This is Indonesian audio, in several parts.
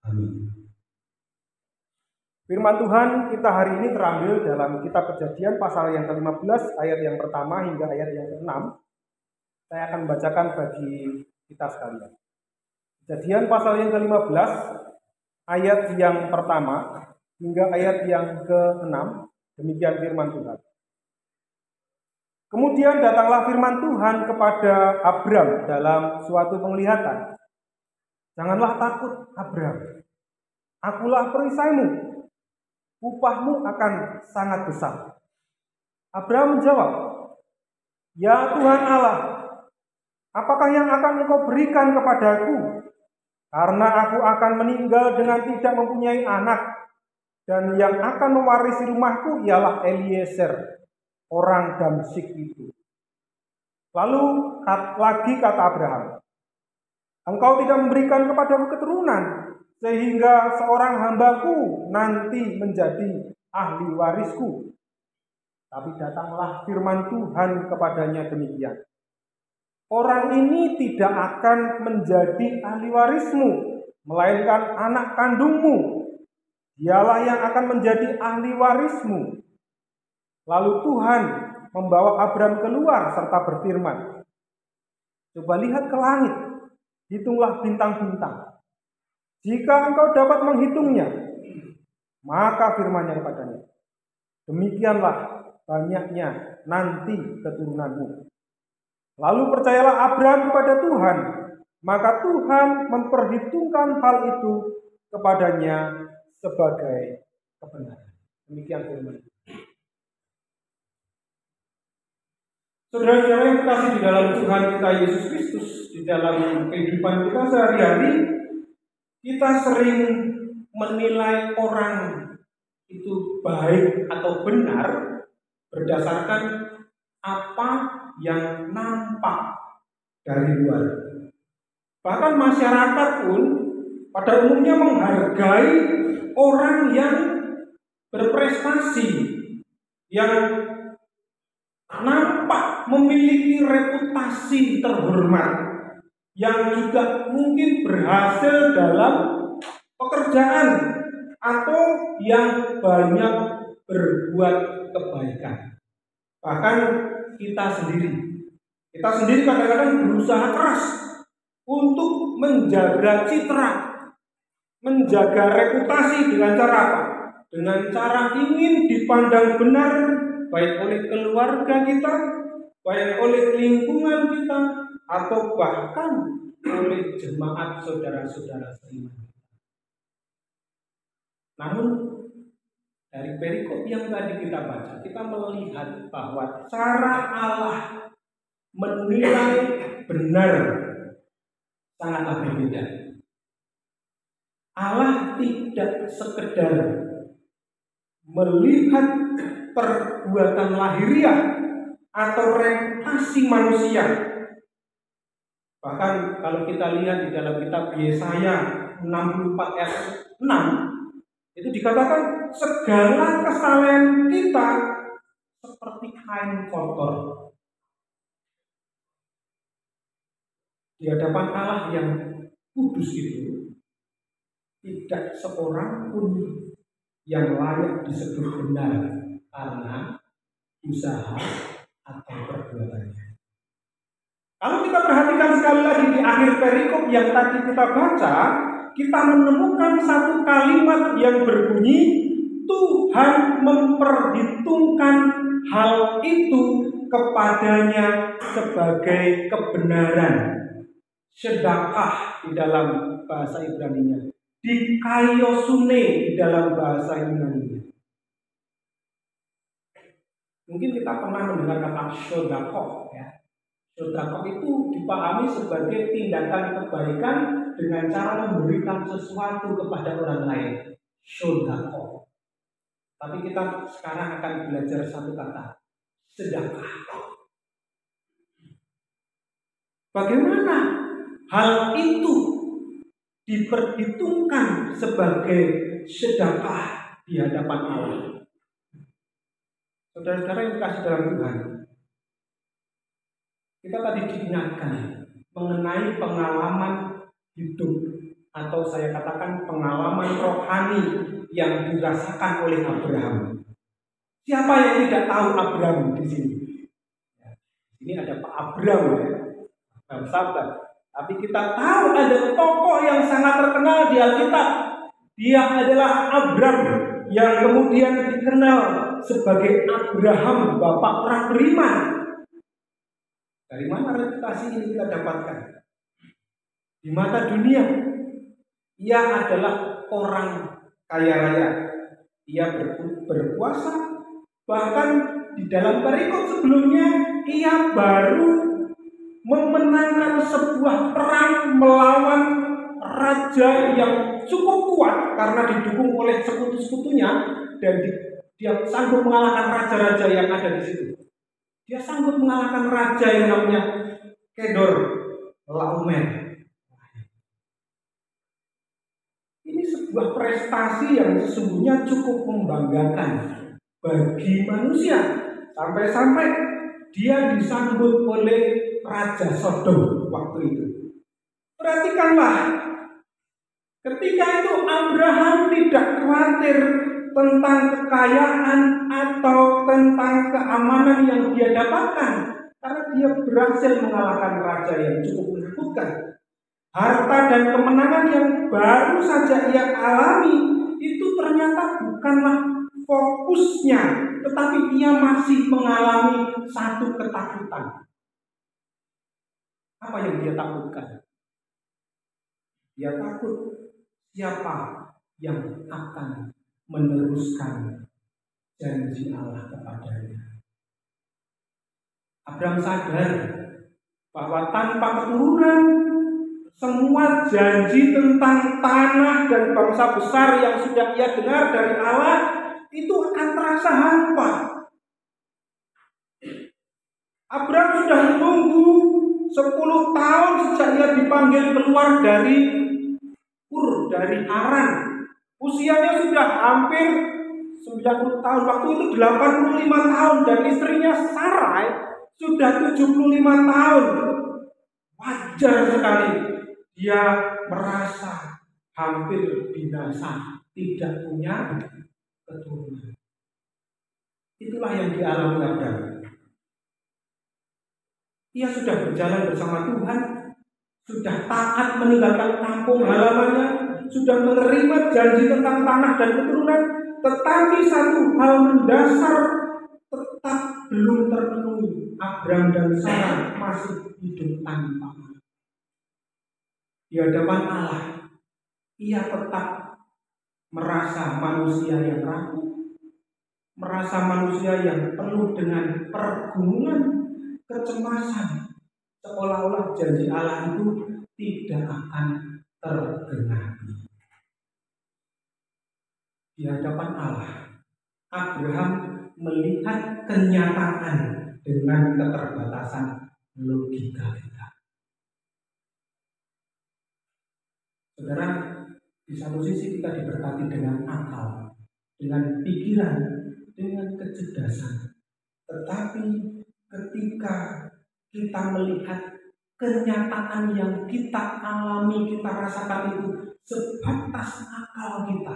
Amin. Firman Tuhan kita hari ini terambil dalam kitab Kejadian pasal yang ke-15 ayat yang pertama hingga ayat yang ke-6. Saya akan membacakan bagi kita sekalian. Kejadian pasal yang ke-15 ayat yang pertama hingga ayat yang ke-6. Demikian firman Tuhan. Kemudian datanglah firman Tuhan kepada Abram dalam suatu penglihatan. Janganlah takut, Abram. Akulah perisaimu. Upahmu akan sangat besar. Abraham menjawab, Ya Tuhan Allah, apakah yang akan Engkau berikan kepadaku? Karena aku akan meninggal dengan tidak mempunyai anak, dan yang akan mewarisi rumahku ialah Eliezer, orang Damsyik itu. Lalu lagi kata Abraham, Engkau tidak memberikan kepadaku keturunan, sehingga seorang hambaku nanti menjadi ahli warisku. Tapi datanglah firman Tuhan kepadanya demikian. Orang ini tidak akan menjadi ahli warismu, melainkan anak kandungmu. Dialah yang akan menjadi ahli warismu. Lalu Tuhan membawa Abram keluar serta berfirman, Coba lihat ke langit, hitunglah bintang-bintang. Jika engkau dapat menghitungnya, maka firman-Nya kepadanya, demikianlah banyaknya nanti keturunanmu. Lalu percayalah Abraham kepada Tuhan, maka Tuhan memperhitungkan hal itu kepadanya sebagai kebenaran. Demikian firman. Saudara-saudara yang terkasih di dalam Tuhan kita Yesus Kristus, di dalam kehidupan kita sehari-hari, kita sering menilai orang itu baik atau benar berdasarkan apa yang nampak dari luar. Bahkan masyarakat pun pada umumnya menghargai orang yang berprestasi, yang nampak memiliki reputasi terhormat, yang juga mungkin berhasil dalam pekerjaan atau yang banyak berbuat kebaikan. Bahkan kita sendiri kadang-kadang berusaha keras untuk menjaga citra, menjaga reputasi dengan cara apa? Dengan cara ingin dipandang benar baik oleh keluarga kita, baik oleh lingkungan kita, atau bahkan oleh jemaat saudara-saudara seiman. Namun dari perikop yang tadi kita baca, kita melihat bahwa cara Allah menilai benar sangatlah berbeda. Allah tidak sekedar melihat perbuatan lahiriah atau reputasi manusia. Bahkan kalau kita lihat di dalam kitab Yesaya 64 ayat 6, itu dikatakan segala kesalahan kita seperti kain kotor di hadapan Allah yang kudus itu. Tidak seorang pun yang layak disebut benar karena usaha atau perbuatannya. Kalau kita perhatikan sekali lagi di akhir perikop yang tadi kita baca, kita menemukan satu kalimat yang berbunyi, Tuhan memperhitungkan hal itu kepadanya sebagai kebenaran. Sedekah di dalam bahasa Ibrani-nya, dikaiosune di dalam bahasa Yunani. Mungkin kita pernah mendengar kata sedekah, ya. Sedekah itu dipahami sebagai tindakan kebaikan dengan cara memberikan sesuatu kepada orang lain. Sedekah. Tapi kita sekarang akan belajar satu kata, sedekah. Bagaimana hal itu diperhitungkan sebagai sedekah di hadapan Allah? Saudara-saudara yang dikasih dalam Tuhan, kita tadi diingatkan mengenai pengalaman hidup atau saya katakan pengalaman rohani yang dirasakan oleh Abraham. Siapa yang tidak tahu Abraham di sini? Ini ada Pak Abraham ya, Abraham sahabat. Tapi kita tahu ada tokoh yang sangat terkenal di Alkitab. Dia adalah Abraham yang kemudian dikenal sebagai Abraham, bapak orang beriman. Dari mana reputasi ini kita dapatkan? Di mata dunia, ia adalah orang kaya raya. Ia berkuasa, bahkan di dalam perikop sebelumnya ia baru memenangkan sebuah perang melawan raja yang cukup kuat karena didukung oleh sekutu-sekutunya, dan dia sanggup mengalahkan raja-raja yang ada di situ. Dia sanggup mengalahkan raja yang namanya Kedor Laomer. Ini sebuah prestasi yang sesungguhnya cukup membanggakan bagi manusia. Sampai-sampai dia disambut oleh Raja Sodom waktu itu. Perhatikanlah, ketika itu Abraham tidak khawatir tentang kekayaan atau tentang keamanan yang dia dapatkan, karena dia berhasil mengalahkan raja yang cukup menakutkan. Harta dan kemenangan yang baru saja ia alami itu ternyata bukanlah fokusnya, tetapi ia masih mengalami satu ketakutan. Apa yang dia takutkan? Dia takut siapa yang akan meneruskan janji Allah kepadanya. Abraham sadar bahwa tanpa keturunan, semua janji tentang tanah dan bangsa besar yang sudah ia dengar dari Allah itu akan terasa hampa. Abraham sudah menunggu 10 tahun sejak ia dipanggil keluar dari Ur, dari Haran. Usianya sudah hampir 90 tahun. Waktu itu 85 tahun dan istrinya Sarai sudah 75 tahun. Wajar sekali dia merasa hampir binasa, tidak punya keturunan. Itulah yang dialami Abraham. Ia sudah berjalan bersama Tuhan, sudah taat meninggalkan kampung halamannya, sudah menerima janji tentang tanah dan keturunan, tetapi satu hal mendasar tetap belum terpenuhi. Abraham dan Sarah masih hidup tanpa anak. Di hadapan Allah, ia tetap merasa manusia yang rapuh, merasa manusia yang penuh dengan pergumulan, kecemasan, seolah-olah janji Allah itu tidak akan tergenapi. Di hadapan Allah, Abraham melihat kenyataan dengan keterbatasan logika kita. Saudara, di satu sisi kita diberkati dengan akal, dengan pikiran, dengan kecerdasan. Tetapi ketika kita melihat kenyataan yang kita alami, kita rasakan itu sebatas akal kita,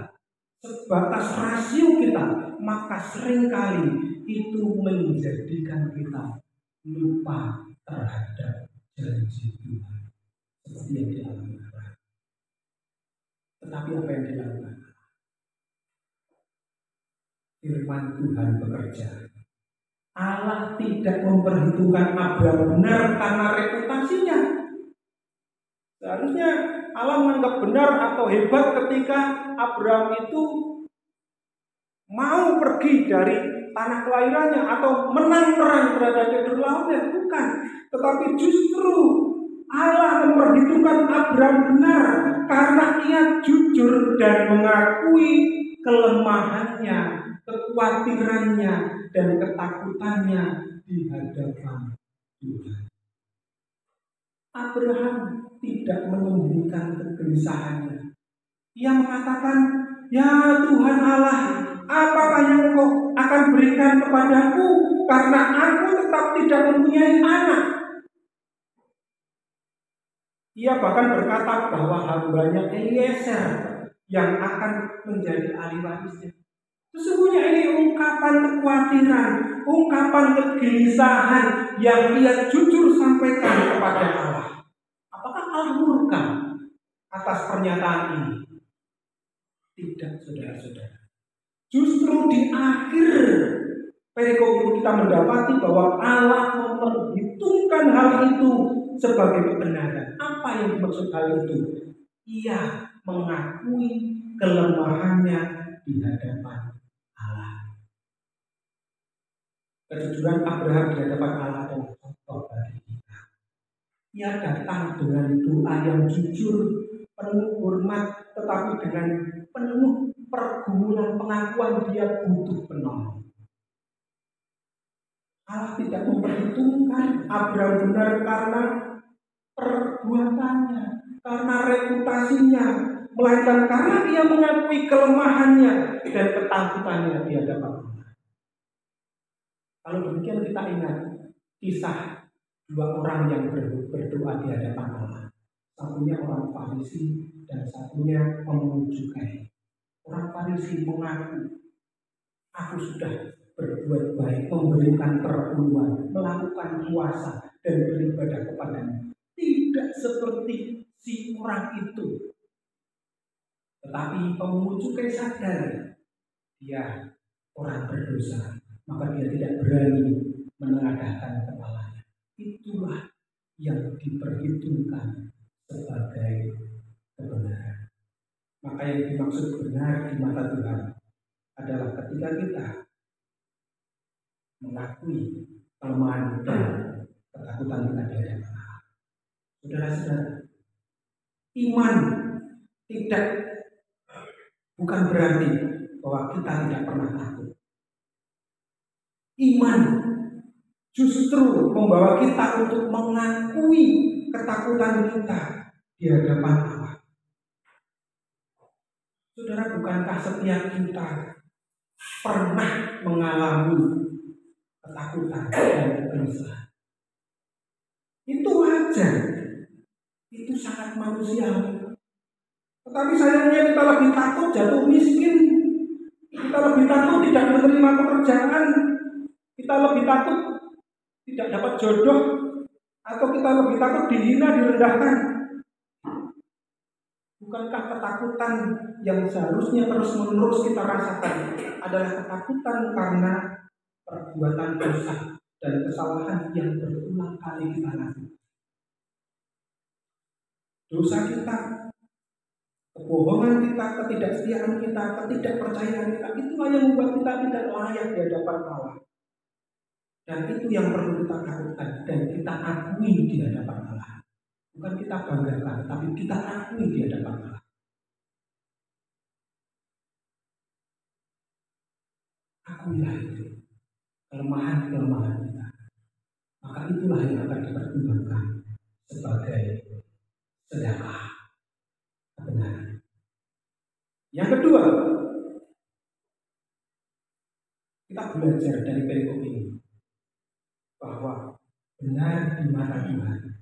sebatas rasio kita, maka seringkali itu menjadikan kita lupa terhadap janji Tuhan seperti yang dialami Abraham. Tetapi apa yang dilakukan? Firman Tuhan bekerja. Allah tidak memperhitungkan Abraham benar karena reputasinya. Seharusnya Allah menganggap benar atau hebat ketika Abraham itu mau pergi dari tanah kelahirannya atau menang perang terhadap Kedorlaomer. Bukan. Tetapi justru Allah memperhitungkan Abraham benar karena ia jujur dan mengakui kelemahannya, kekhawatirannya, dan ketakutannya di hadapan Tuhan. Abraham tidak menyembunyikan kegelisahannya. Ia mengatakan, "Ya Tuhan Allah, apakah yang Engkau akan berikan kepadaku karena aku tetap tidak mempunyai anak?" Ia bahkan berkata bahwa hambanya Eliezer yang akan menjadi ahli warisnya. Sesungguhnya ini ungkapan kekhawatiran, ungkapan kegelisahan yang ia jujur sampaikan kepada Allah. Apakah Allah murka atas pernyataan ini? Tidak, saudara-saudara. Justru di akhir perikop itu kita mendapati bahwa Allah memperhitungkan hal itu sebagai kebenaran. Apa yang dimaksud hal itu? Ia mengakui kelemahannya di hadapan Allah. Kejujuran Abraham di hadapan Allah adalah contoh bagi kita. Ia datang dengan doa yang jujur, penuh hormat, tetapi dengan penuh pergumulan pengakuan dia butuh penolong. Allah tidak memperhitungkan Abraham benar karena perbuatannya, karena reputasinya, melainkan karena dia mengakui kelemahannya dan ketakutannya di hadapan Allah. Kalau demikian kita ingat kisah dua orang yang berdoa di hadapan Allah. Satunya orang Farisi dan satunya pemungut cukai. Orang Farisi mengaku, aku sudah berbuat baik, memberikan perpuluhan, melakukan puasa dan beribadah kepadanya. Tidak seperti si orang itu. Tetapi pemungut cukai sadar dia orang berdosa, maka dia tidak berani menengadahkan kepalanya. Itulah yang diperhitungkan sebagai kebenaran. Maka yang dimaksud benar di mata Tuhan adalah ketika kita mengakui kelemahan dan ketakutan kita di hadapan Allah. Saudara-saudara, iman bukan berarti bahwa kita tidak pernah takut. Iman justru membawa kita untuk mengakui ketakutan kita di hadapan Allah. Saudara, bukankah setiap kita pernah mengalami ketakutan dan kegelisahan? Itu wajar, itu sangat manusiawi. Tetapi sayangnya kita lebih takut jatuh miskin, kita lebih takut tidak menerima pekerjaan, kita lebih takut tidak dapat jodoh, atau kita lebih takut dihina, direndahkan. Bukankah ketakutan yang seharusnya terus-menerus kita rasakan adalah ketakutan karena perbuatan dosa dan kesalahan yang berulang kali kita lakukan? Dosa kita, kebohongan kita, ketidaksetiaan kita, ketidakpercayaan kita, itulah yang membuat kita tidak layak di hadapan Allah. Dan itu yang perlu kita takutkan dan kita akui di hadapan Allah. Bukan kita banggakan, tapi kita akui di hadapan Allah. Akuilah itu kelemahan-kelemahan kita. Maka itulah yang akan dipertimbangkan sebagai sedekah kebenaran. Yang kedua, kita belajar dari perikop ini bahwa benar di mata Tuhan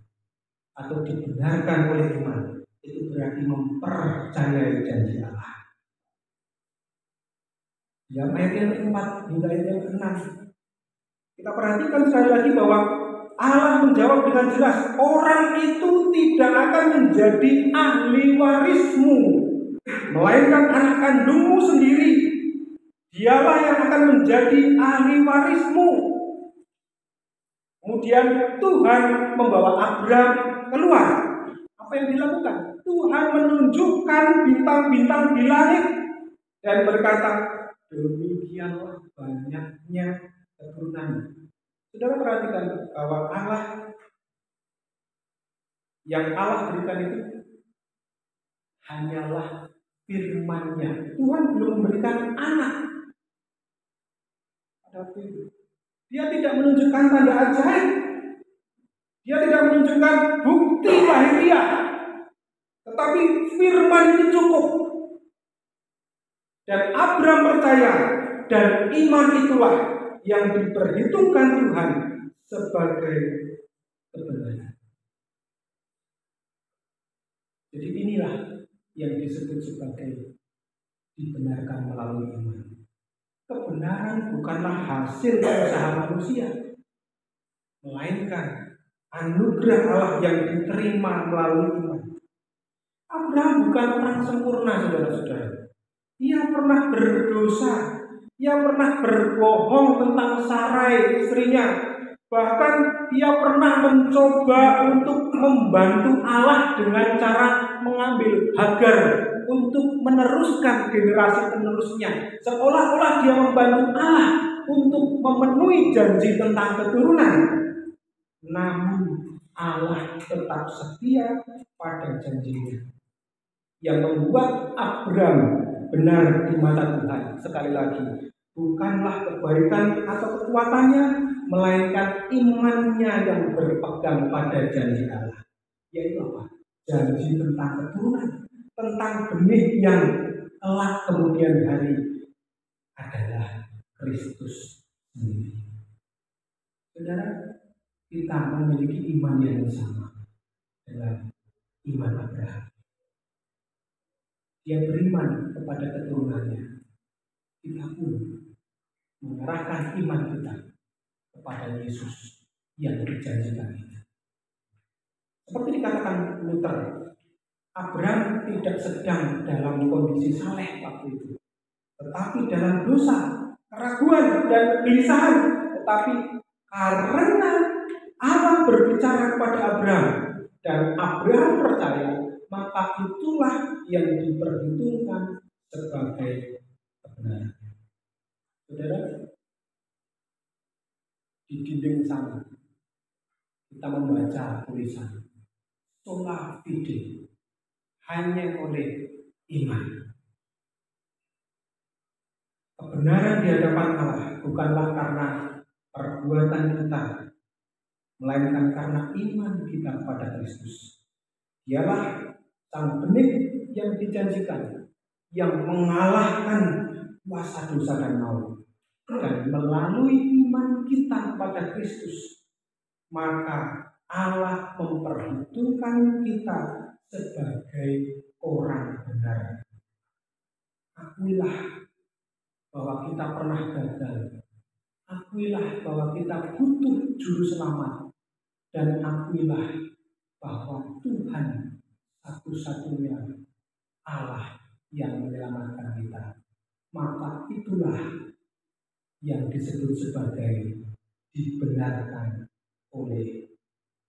atau dibenarkan oleh iman itu berarti mempercayai janji Allah. Yang ayat yang keempat hingga ayat yang keenam, kita perhatikan sekali lagi bahwa Allah menjawab dengan jelas, orang itu tidak akan menjadi ahli warismu, melainkan anak kandungmu sendiri. Dialah yang akan menjadi ahli warismu. Kemudian Tuhan membawa Abraham keluar. Apa yang dilakukan? Tuhan menunjukkan bintang-bintang di langit dan berkata, demikianlah banyaknya keturunan. Saudara perhatikan bahwa Allah yang Allah berikan itu hanyalah firman-Nya. Tuhan belum memberikan anak. Dia tidak menunjukkan tanda ajaib. Dia tidak menunjukkan bukti lahiriah. Tetapi firman itu cukup. Dan Abraham percaya, dan iman itulah yang diperhitungkan Tuhan sebagai kebenaran. yang disebut sebagai dibenarkan melalui iman. Kebenaran bukanlah hasil usaha manusia, melainkan anugerah Allah yang diterima melalui iman. Abraham bukan orang sempurna, saudara-saudara. Ia pernah berdosa, ia pernah berbohong tentang Sarai istrinya. Bahkan ia pernah mencoba untuk membantu Allah dengan cara mengambil Hagar untuk meneruskan generasi penerusnya. Seolah-olah dia membantu Allah untuk memenuhi janji tentang keturunan. Namun Allah tetap setia pada janjinya, yang membuat Abraham benar di mata Tuhan. Sekali lagi, bukanlah kebaikan atau kekuatannya, melainkan imannya yang berpegang pada janji Allah. Yaitu apa? Janji tentang keturunan, tentang benih yang kelak kemudian hari adalah Kristus sendiri. Saudara, kita memiliki iman yang sama dengan iman Abraham. Dia beriman kepada keturunannya. Kita pun mengarahkan iman kita kepada Yesus yang dijanjikan itu. Seperti dikatakan Luther, Abraham tidak sedang dalam kondisi saleh waktu itu, tetapi dalam dosa, keraguan, dan kegelisahan. Tetapi karena Allah berbicara kepada Abraham dan Abraham percaya, maka itulah yang diperhitungkan sebagai kebenaran. Saudara, di dinding sana kita membaca tulisan sola fide, hanya oleh iman. Kebenaran di hadapan Allah bukanlah karena perbuatan kita, melainkan karena iman kita kepada Kristus. Dialah sang benih yang dijanjikan, yang mengalahkan kuasa dosa dan maut. Dan melalui iman kita kepada Kristus, maka Allah memperhitungkan kita sebagai orang benar. Akuilah bahwa kita pernah gagal. Akuilah bahwa kita butuh juru selamat. Dan akuilah bahwa Tuhan satu-satunya Allah yang menyelamatkan kita. Maka itulah yang disebut sebagai dibenarkan oleh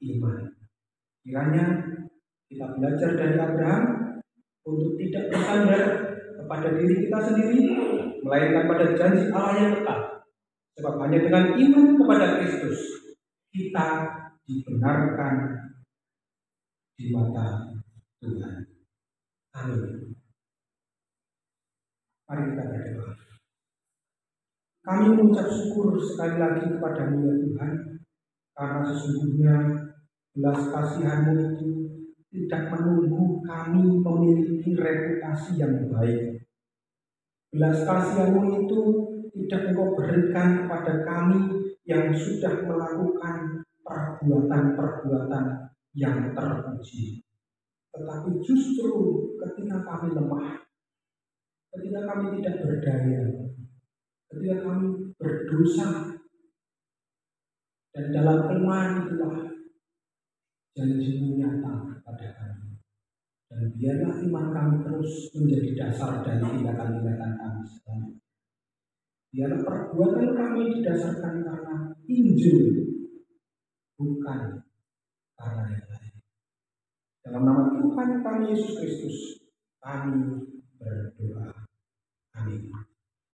iman. Kiranya kita belajar dari Abraham untuk tidak bersandar kepada diri kita sendiri, melainkan pada janji Allah yang tetap. Sebab hanya dengan iman kepada Kristus kita dibenarkan di mata Tuhan. Amin. Mari kita berdoa. Kami mengucap syukur sekali lagi kepada-Mu ya Tuhan, karena sesungguhnya belas kasihan-Mu itu tidak menunggu kami memiliki reputasi yang baik. Belas kasihan-Mu itu tidak Engkau berikan kepada kami yang sudah melakukan perbuatan-perbuatan yang terpuji. Tetapi justru ketika kami lemah, ketika kami tidak berdaya, ketika kami berdosa, dan dalam kelemahan itulah janji-Mu nyata kepada kami. Dan biarlah iman kami terus menjadi dasar dari tindakan-tindakan kami selanjutnya. Biarlah perbuatan kami didasarkan karena Injil, bukan karena yang lain. Dalam nama Tuhan kami Yesus Kristus, kami berdoa.